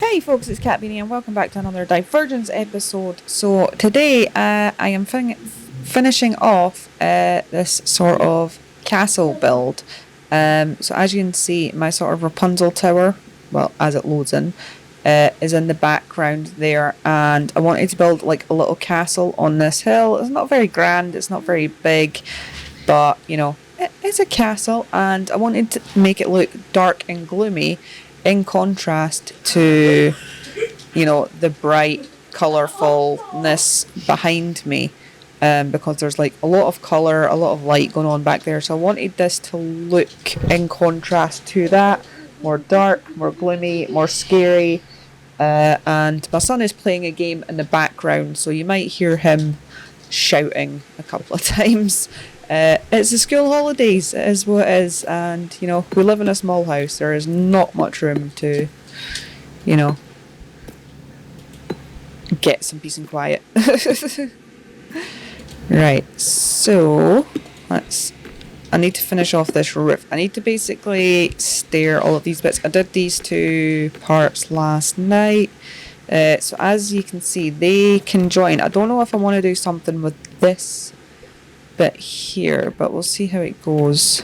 Hey folks, it's Kat.Beanie and welcome back to another Divergence episode. So today I am finishing off this sort of castle build. So as you can see, my sort of Rapunzel tower, well, as it loads in, is in the background there, and I wanted to build like a little castle on this hill. It's not very grand, it's not very big, but you know, it's a castle, and I wanted to make it look dark and gloomy in contrast to, you know, the bright colourfulness behind me, because there's like a lot of colour, a lot of light going on back there. So I wanted this to look in contrast to that, more dark, more gloomy, more scary. And my son is playing a game in the background, so you might hear him shouting a couple of times. It's the school holidays, it is what it is, and you know, we live in a small house. There is not much room to, you know, get some peace and quiet. Right, so I need to finish off this roof. I need to basically stair all of these bits. I did these two parts last night. So as you can see, they can join. I don't know if I want to do something with this bit here, but we'll see how it goes.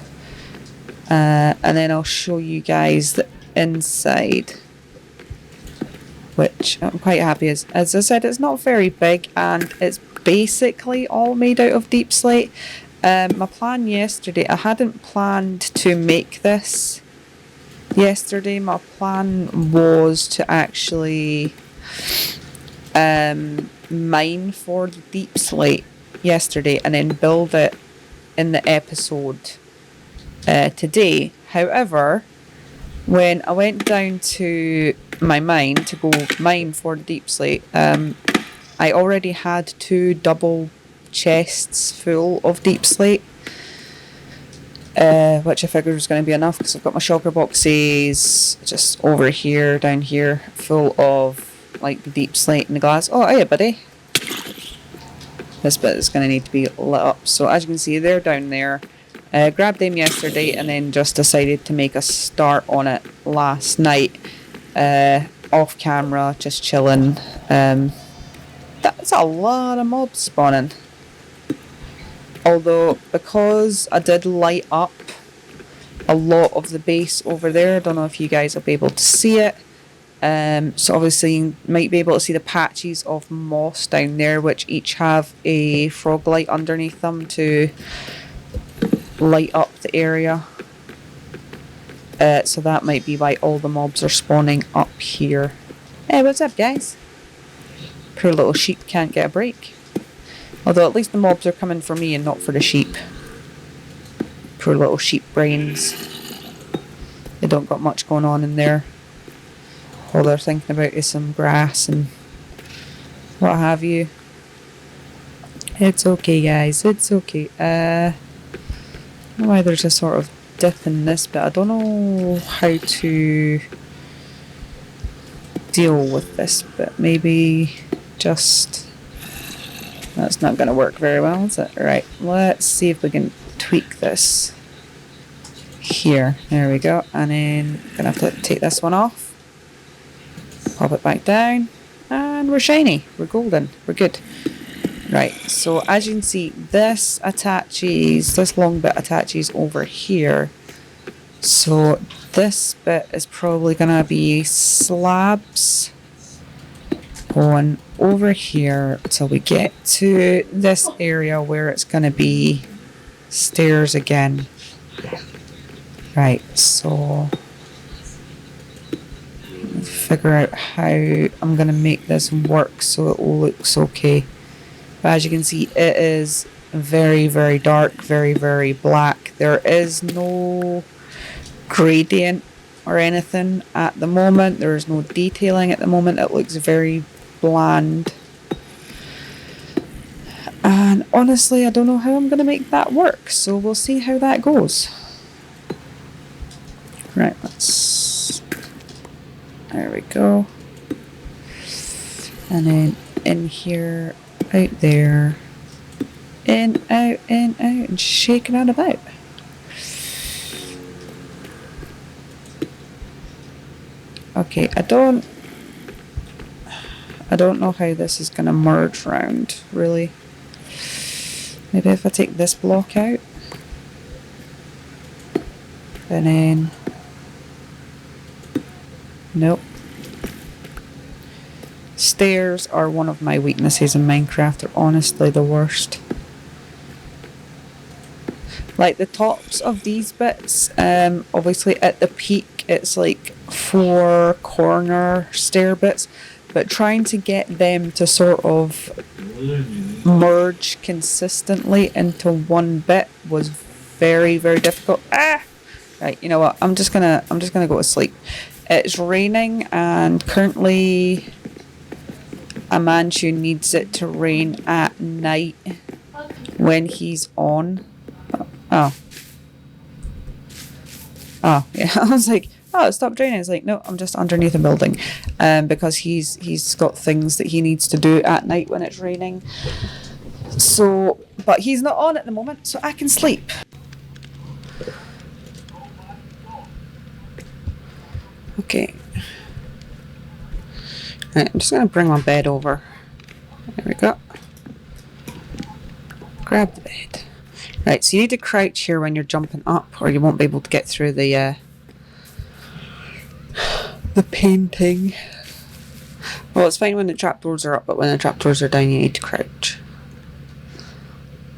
And then I'll show you guys the inside, which I'm quite happy. As I said, it's not very big and it's basically all made out of deep slate. My plan yesterday, I hadn't planned to make this yesterday. My plan was to actually mine for the deep slate yesterday and then build it in the episode today. However, when I went down to my mine to go mine for the deep slate, I already had 2 double chests full of deep slate, which I figured was going to be enough because I've got my shulker boxes just over here, down here, full of like the deep slate and the glass. Oh, hiya, buddy. This bit is going to need to be lit up. So as you can see, they're down there. Grabbed them yesterday and then just decided to make a start on it last night, off camera, just chilling. That's a lot of mobs spawning. Although, because I did light up a lot of the base over there, I don't know if you guys will be able to see it. So obviously you might be able to see the patches of moss down there, which each have a frog light underneath them to light up the area. So that might be why all the mobs are spawning up here. Hey, what's up, guys? Poor little sheep can't get a break. Although at least the mobs are coming for me and not for the sheep. Poor little sheep brains. They don't got much going on in there. All they're thinking about is some grass and what have you. It's okay, guys. It's okay. I don't know why there's a sort of dip in this bit. I don't know how to deal with this bit. Maybe just... That's not going to work very well, is it? Right, let's see if we can tweak this. Here, there we go. And then I'm going to have to take this one off. Pop it back down. And we're shiny. We're golden. We're good. Right, so as you can see, this long bit attaches over here. So this bit is probably going to be slabs going over here till we get to this area where it's going to be stairs again. Right, so let's figure out how I'm going to make this work so it looks okay. But as you can see, it is very, very dark, very, very black. There is no gradient or anything at the moment. There is no detailing at the moment. It looks very bland. And honestly, I don't know how I'm going to make that work. So we'll see how that goes. Right, there we go. And then in here, out there, in, out, and shaking it about. Okay, I don't I don't know how this is going to merge round, really. Maybe if I take this block out. And then... Nope. Stairs are one of my weaknesses in Minecraft. They're honestly the worst. Like the tops of these bits, obviously at the peak it's like 4 corner stair bits, but trying to get them to sort of merge consistently into one bit was very, very difficult. Right, you know what? I'm just gonna go to sleep. It's raining, and currently Amanchu needs it to rain at night when he's on. Oh, yeah. I was like, oh, it stopped raining. It's like, no, I'm just underneath a building, because he's got things that he needs to do at night when it's raining. So, but he's not on at the moment, so I can sleep. Okay. Right, I'm just gonna bring my bed over. There we go. Grab the bed. Right, so you need to crouch here when you're jumping up, or you won't be able to get through the painting. Well, it's fine when the trapdoors are up, but when the trapdoors are down, you need to crouch.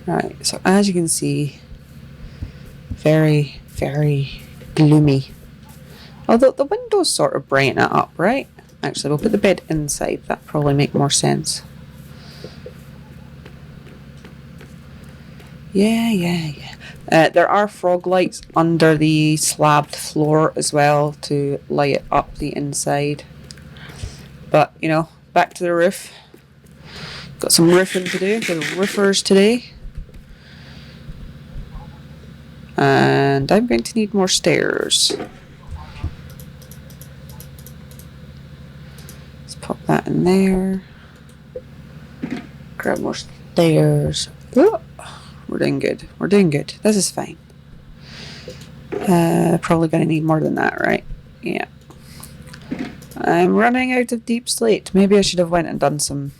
Right, so as you can see, very, very gloomy. Although the windows sort of brighten it up, right? Actually, we'll put the bed inside. That'd probably make more sense. Yeah. There are frog lights under the slabbed floor as well to light up the inside. But, you know, back to the roof. Got some roofing to do for the roofers today. And I'm going to need more stairs. Let's pop that in there. Grab more stairs. Oh. We're doing good. We're doing good. This is fine. Probably going to need more than that, right? Yeah. I'm running out of deep slate. Maybe I should have went and done some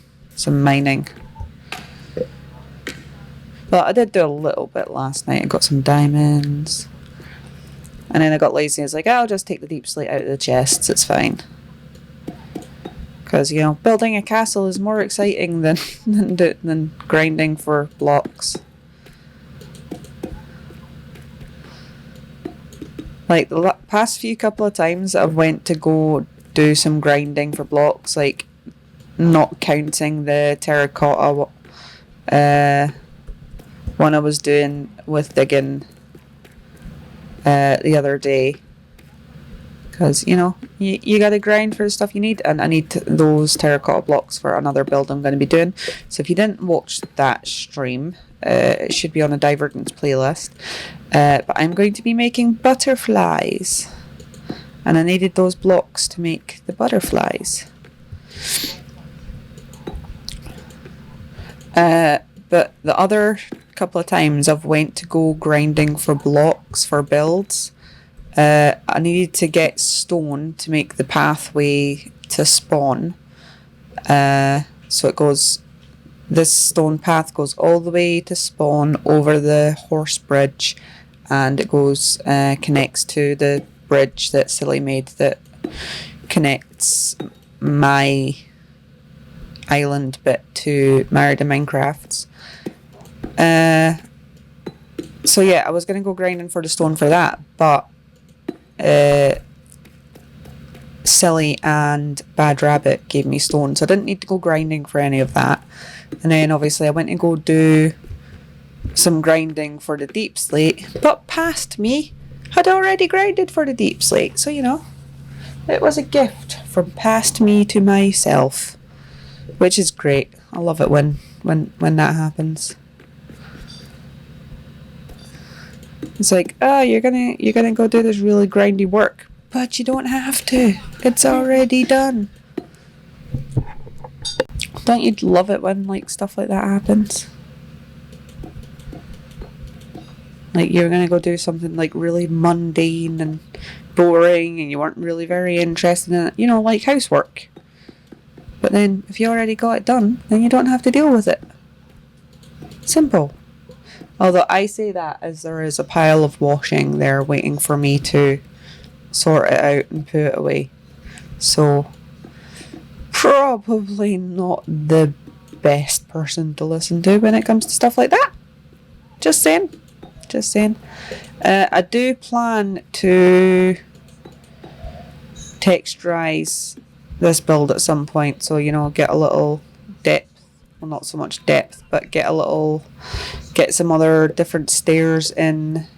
mining. Well, I did do a little bit last night. I got some diamonds. And then I got lazy. I was like, I'll just take the deep slate out of the chests. It's fine. Because, you know, building a castle is more exciting than grinding for blocks. Like the past few couple of times I've went to go do some grinding for blocks, like not counting the terracotta one I was doing with digging the other day. Because, you know, you got to grind for the stuff you need, and I need those terracotta blocks for another build I'm going to be doing. So if you didn't watch that stream, it should be on the Divergence playlist. But I'm going to be making butterflies, and I needed those blocks to make the butterflies. But the other couple of times I've went to go grinding for blocks for builds, I needed to get stone to make the pathway to spawn. So it goes, this stone path goes all the way to spawn over the horse bridge, and it goes connects to the bridge that Silly made that connects my island bit to Married in Minecraft's. So yeah, I was going to go grinding for the stone for that, but Silly and Bad Rabbit gave me stone, so I didn't need to go grinding for any of that. And then obviously I went to go do some grinding for the deep slate, but past me had already grinded for the deep slate, so you know, it was a gift from past me to myself, which is great. I love it when that happens. It's like, oh, you're gonna go do this really grindy work, but you don't have to. It's already done. Don't you love it when like stuff like that happens? Like you're gonna go do something like really mundane and boring, and you weren't really very interested in it. You know, like housework. But then if you already got it done, then you don't have to deal with it. Simple. Although I say that as there is a pile of washing there waiting for me to sort it out and put it away. So probably not the best person to listen to when it comes to stuff like that. Just saying. Just saying. I do plan to texturize this build at some point, so you know, get a little depth, well not so much depth, but get some other different stairs in,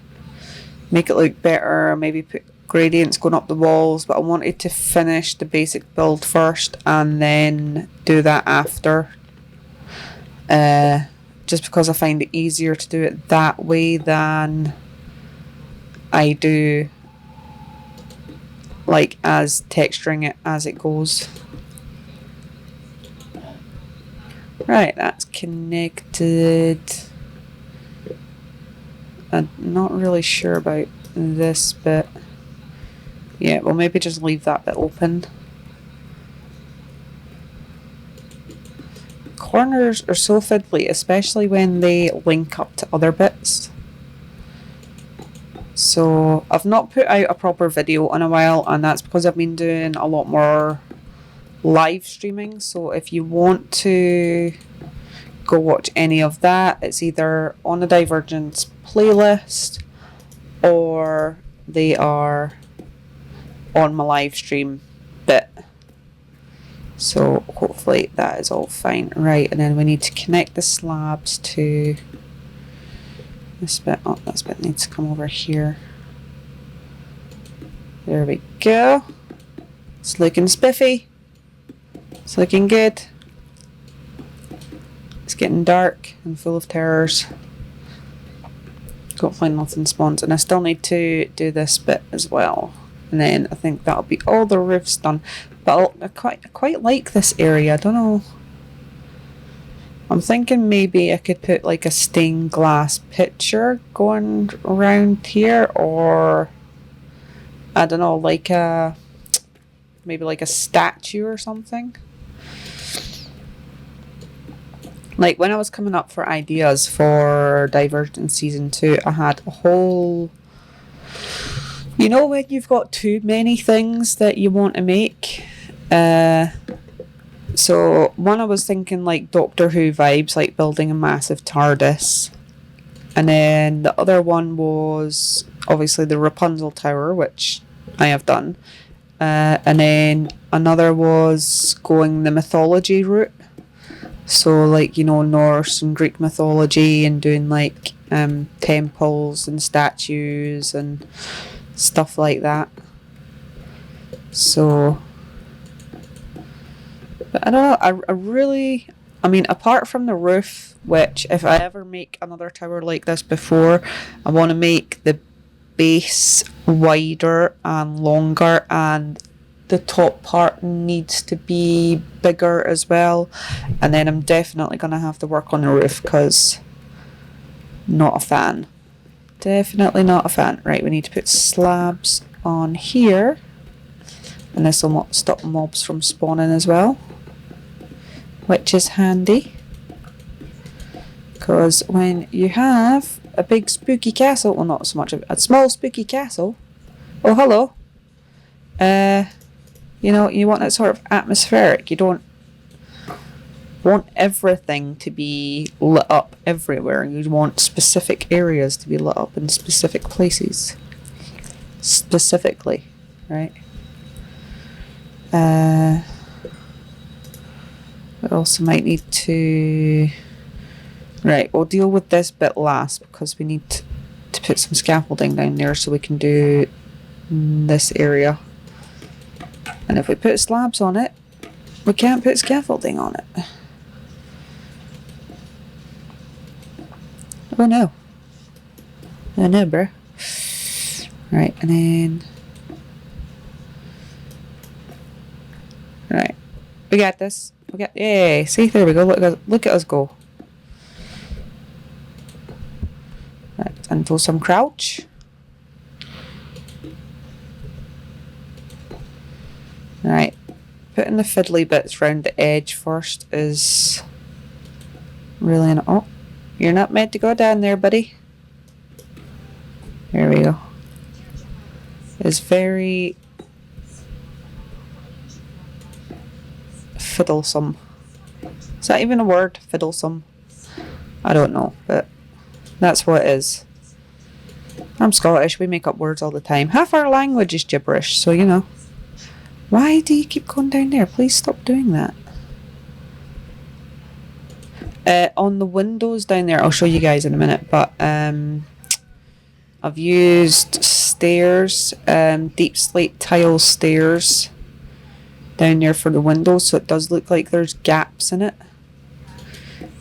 make it look better, maybe put gradients going up the walls. But I wanted to finish the basic build first and then do that after, just because I find it easier to do it that way than I do like as texturing it as it goes. Right, that's connected. I'm not really sure about this bit. Yeah, we'll maybe just leave that bit open. Corners are so fiddly, especially when they link up to other bits. So I've not put out a proper video in a while, and that's because I've been doing a lot more live streaming. So if you want to go watch any of that, it's either on the Divergence playlist or they are on my live stream bit. So hopefully that is all fine. Right, and then we need to connect the slabs to this bit. Oh, this bit needs to come over here. There we go. It's looking spiffy. It's looking good. It's getting dark and full of terrors. Hopefully nothing spawns, and I still need to do this bit as well. And then I think that'll be all the roofs done. But I quite like this area. I don't know. I'm thinking maybe I could put like a stained glass picture going around here, or I don't know, like maybe like a statue or something. Like when I was coming up for ideas for Divergence Season 2, I had a whole, you know, when you've got too many things that you want to make. So one, I was thinking like Doctor Who vibes, like building a massive TARDIS. And then the other one was obviously the Rapunzel Tower, which I have done. And then another was going the mythology route. So like, you know, Norse and Greek mythology, and doing like temples and statues and stuff like that. So, but I don't know, I really, I mean, apart from the roof, which if I ever make another tower like this before, I want to make the base wider and longer, and the top part needs to be bigger as well. And then I'm definitely going to have to work on the roof, because not a fan. Definitely not a fan. Right, we need to put slabs on here, and this will stop mobs from spawning as well, which is handy, because when you have a big spooky castle, well, not so much of a small spooky castle, oh hello, you know, you want that sort of atmospheric. You don't want everything to be lit up everywhere. You want specific areas to be lit up in specific places. Specifically, right? We also might need to... Right, we'll deal with this bit last, because we need to put some scaffolding down there so we can do this area. And if we put slabs on it, we can't put scaffolding on it. Oh no. Oh no, bro. Right, and then... Right. We got this. Yay! See, there we go. Look at us go. Right, and do some crouch. Right. Putting getting the fiddly bits round the edge first is really oh, you're not meant to go down there, buddy. There we go. It's very fiddlesome. Is that even a word? Fiddlesome? I don't know, but that's what it is. I'm Scottish, we make up words all the time. Half our language is gibberish, so you know. Why do you keep going down there? Please stop doing that. On the windows down there, I'll show you guys in a minute, but I've used stairs, deep slate tile stairs down there for the windows, so it does look like there's gaps in it.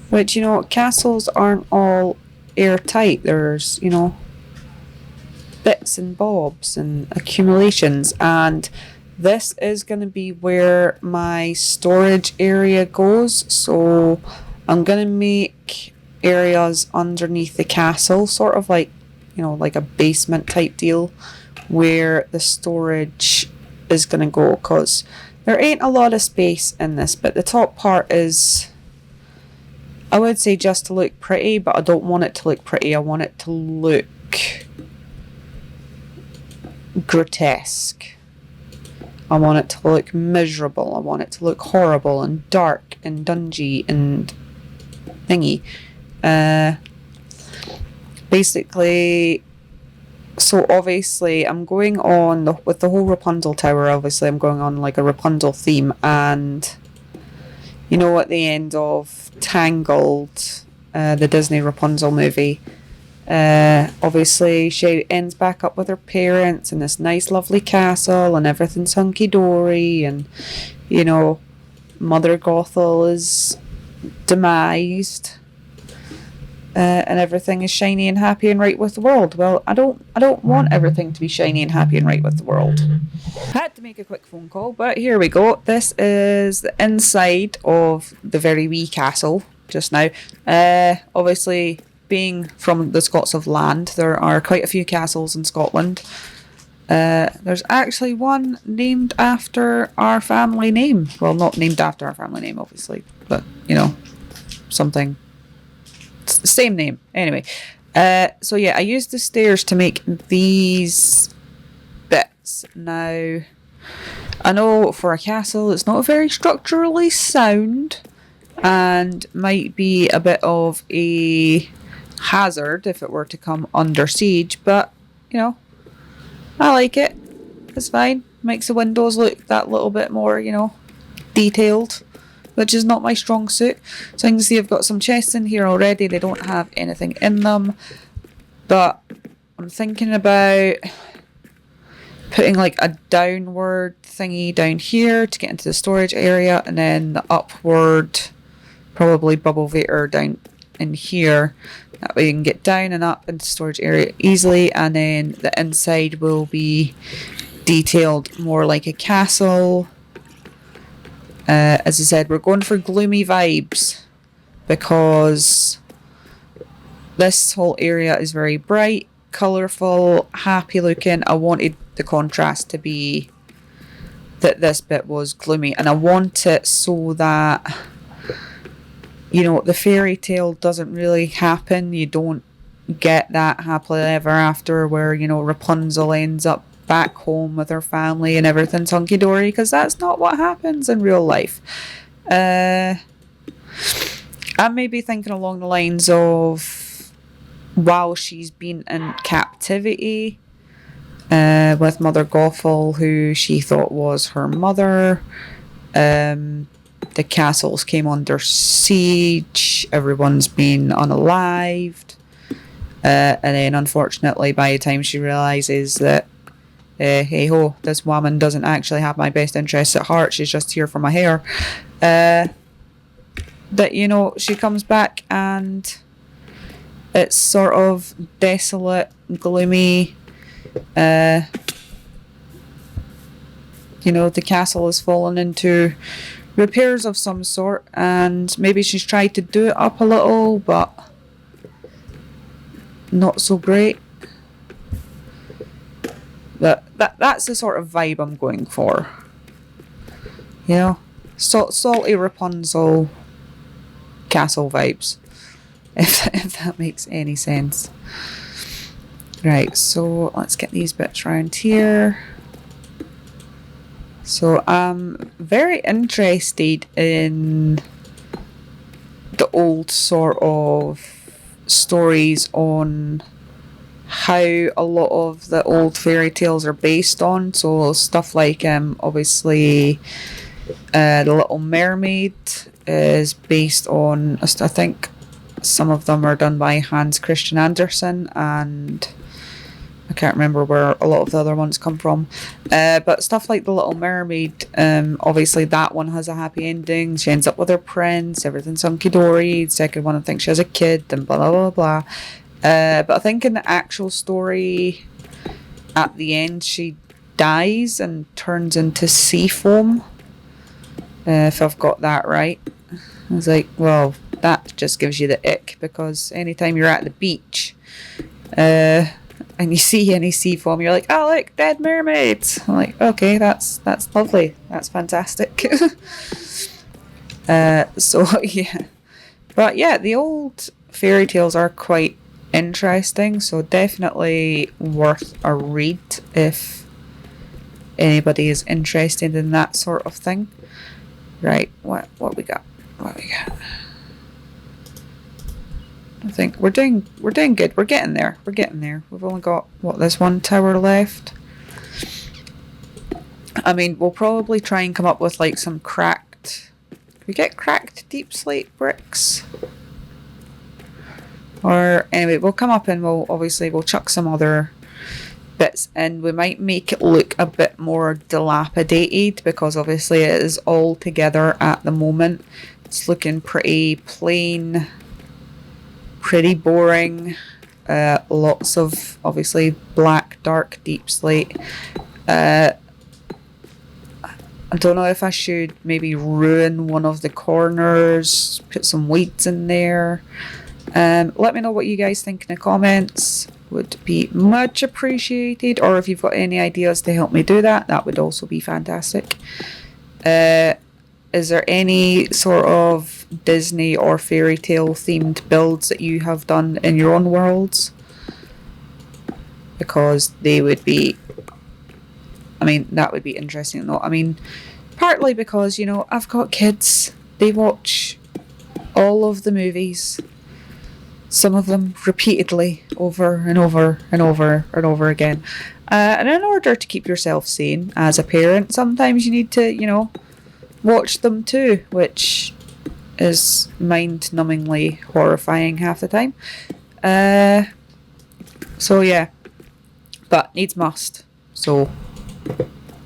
Which, you know, castles aren't all airtight. There's, you know, bits and bobs and accumulations, and this is going to be where my storage area goes. So I'm going to make areas underneath the castle, sort of like, you know, like a basement type deal, where the storage is going to go, because there ain't a lot of space in this, but the top part is, I would say, just to look pretty, but I don't want it to look pretty. I want it to look grotesque. I want it to look miserable. I want it to look horrible and dark and dungy and thingy. Basically, so obviously I'm going on with the whole Rapunzel tower. Obviously I'm going on like a Rapunzel theme, and you know, at the end of Tangled, the Disney Rapunzel movie, obviously she ends back up with her parents in this nice lovely castle, and everything's hunky-dory, and you know, Mother Gothel is demised, and everything is shiny and happy and right with the world. Well, I don't want everything to be shiny and happy and right with the world. Had to make a quick phone call, but here we go. This is the inside of the very wee castle just now. Obviously, being from the Scots of land, there are quite a few castles in Scotland. There's actually one named after our family name. Well, not named after our family name, obviously, but, you know, something. It's the same name. Anyway, so yeah, I used the stairs to make these bits. Now, I know for a castle, it's not very structurally sound and might be a bit of a hazard if it were to come under siege, but, you know, I like it. It's fine. Makes the windows look that little bit more, you know, detailed, which is not my strong suit. So you can see I've got some chests in here already. They don't have anything in them, but I'm thinking about putting like a downward thingy down here to get into the storage area, and then the upward, probably bubble vator down in here. That way you can get down and up into the storage area easily, and then the inside will be detailed more like a castle. As I said, we're going for gloomy vibes because this whole area is very bright, colourful, happy looking. I wanted the contrast to be that this bit was gloomy, and I want it so that, you know, the fairy tale doesn't really happen. You don't get that happily ever after where, you know, Rapunzel ends up back home with her family and everything's hunky-dory, because that's not what happens in real life. I may be thinking along the lines of, while she's been in captivity with Mother Gothel, who she thought was her mother, the castles came under siege, everyone's been unalived, and then unfortunately by the time she realises that hey ho, this woman doesn't actually have my best interests at heart, she's just here for my hair, that, you know, she comes back and it's sort of desolate, gloomy, you know, the castle has fallen into repairs of some sort, and maybe she's tried to do it up a little, but not so great. That's the sort of vibe I'm going for. You know, salty Rapunzel castle vibes, if that makes any sense. Right, so let's get these bits around here. So I'm very interested in the old sort of stories on how a lot of the old fairy tales are based on. So stuff like obviously The Little Mermaid is based on, I think some of them are done by Hans Christian Andersen, and I can't remember where a lot of the other ones come from. But stuff like The Little Mermaid, obviously that one has a happy ending. She ends up with her prince, everything's hunky-dory. The second one, I think she has a kid, and blah, blah, blah, blah. But I think in the actual story, at the end, she dies and turns into sea foam. If I've got that right. I was like, well, that just gives you the ick, because anytime you're at the beach, and you see any sea foam, you're like, oh look, dead mermaids. I'm like, okay, that's lovely. That's fantastic. So yeah. But yeah, the old fairy tales are quite interesting, so definitely worth a read if anybody is interested in that sort of thing. Right, what we got? What we got? I think we're doing good. We're getting there. We're getting there. We've only got this one tower left. I mean, we'll probably try and come up with like some cracked. Can we get cracked deep slate bricks? Or anyway, we'll come up and we'll chuck some other bits in. We might make it look a bit more dilapidated, because obviously it is all together at the moment. It's looking pretty plain, pretty boring. Lots of obviously black, dark, deep slate. I don't know if I should maybe ruin one of the corners, put some weeds in there. Let me know what you guys think in the comments. Would be much appreciated. Or if you've got any ideas to help me do that, that would also be fantastic. Is there any sort of Disney or fairy tale themed builds that you have done in your own worlds? Because they would be, I mean, that would be interesting to know. I mean, partly because, you know, I've got kids. They watch all of the movies. Some of them repeatedly, over and over and over and over again. And in order to keep yourself sane as a parent, sometimes you need to, you know, watch them too, which is mind-numbingly horrifying half the time. So yeah, but needs must. So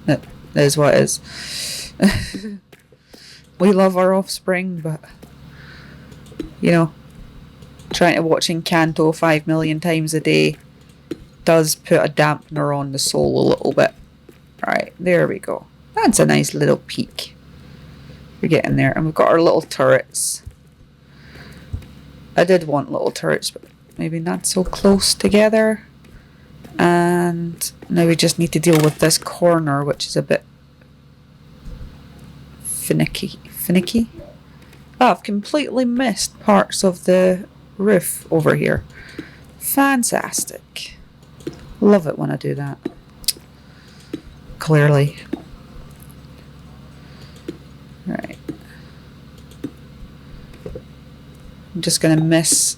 that is what it is. We love our offspring, but you know, trying to watch Encanto 5 million times a day does put a dampener on the soul a little bit. Right, there we go. That's a nice little peak. We're getting there. And we've got our little turrets. I did want little turrets, but maybe not so close together. And now we just need to deal with this corner, which is a bit finicky. Oh, I've completely missed parts of the roof over here. Fantastic. Love it when I do that. Clearly. Right. I'm just going to miss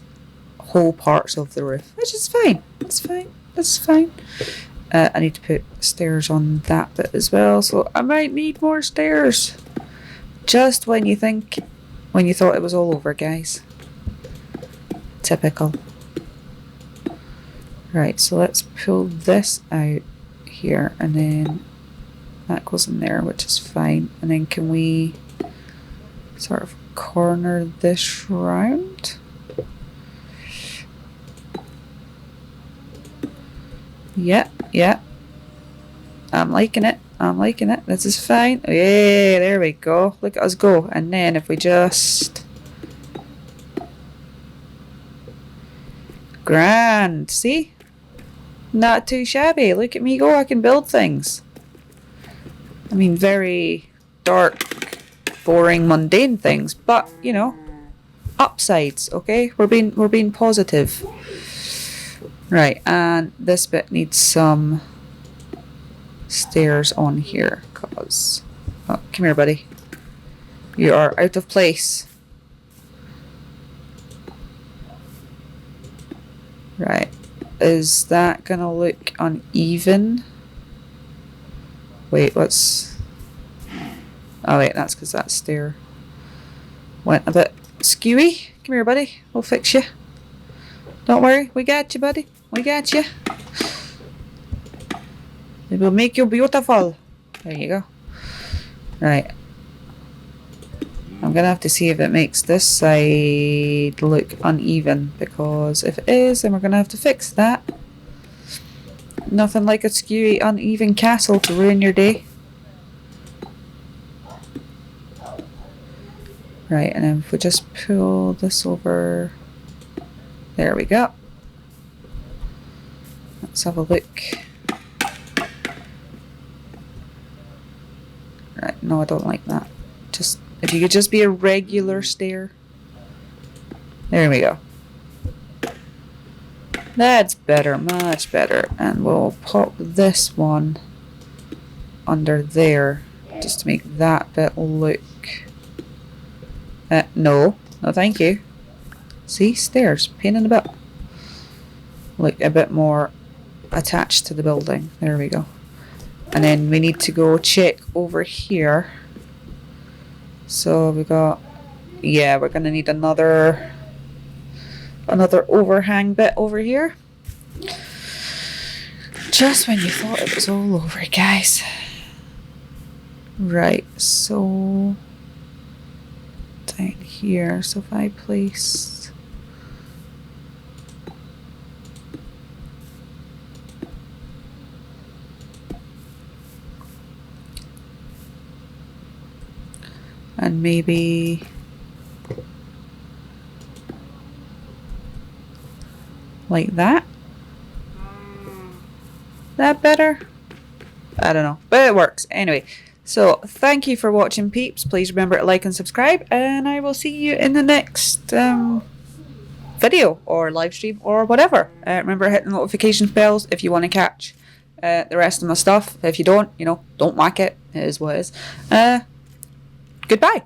whole parts of the roof, which is fine. It's fine. It's fine. I need to put stairs on that bit as well, so I might need more stairs. Just when you thought it was all over, guys. Typical. Right, so let's pull this out here, and then that goes in there, which is fine. And then can we sort of corner this round? Yeah. I'm liking it. This is fine. Yeah, there we go. Look at us go. And then if we just... Grand. See? Not too shabby. Look at me go. I can build things. I mean, very dark boring, mundane things, but you know, upsides. Okay, we're being positive. Right, and this bit needs some stairs on here, cause oh, come here, buddy. You are out of place. Right, is that gonna look uneven? Wait, what's... Oh wait, that's because that stair went a bit skewy. Come here, buddy. We'll fix you. Don't worry, we got you, buddy. We got you. It will make you beautiful. There you go. Right. I'm gonna have to see if it makes this side look uneven, because if it is, then we're gonna have to fix that. Nothing like a skewy, uneven castle to ruin your day. Right, and then if we just pull this over, there we go. Let's have a look. Right, no, I don't like that. Just, if you could just be a regular stair. There we go. That's better, much better. And we'll pop this one under there, just to make that bit look... no, thank you. See, stairs, pain in the butt. Look a bit more attached to the building. There we go. And then we need to go check over here. So we got, yeah, we're gonna need another overhang bit over here. Just when you thought it was all over, guys. Right, so down here, so if I place and maybe like that. That better? I don't know, but it works anyway. So thank you for watching, peeps. Please remember to like and subscribe, and I will see you in the next video or live stream or whatever. Remember hitting the notification bells if you want to catch the rest of my stuff. If you don't, you know, don't whack it. It is what it is. Goodbye.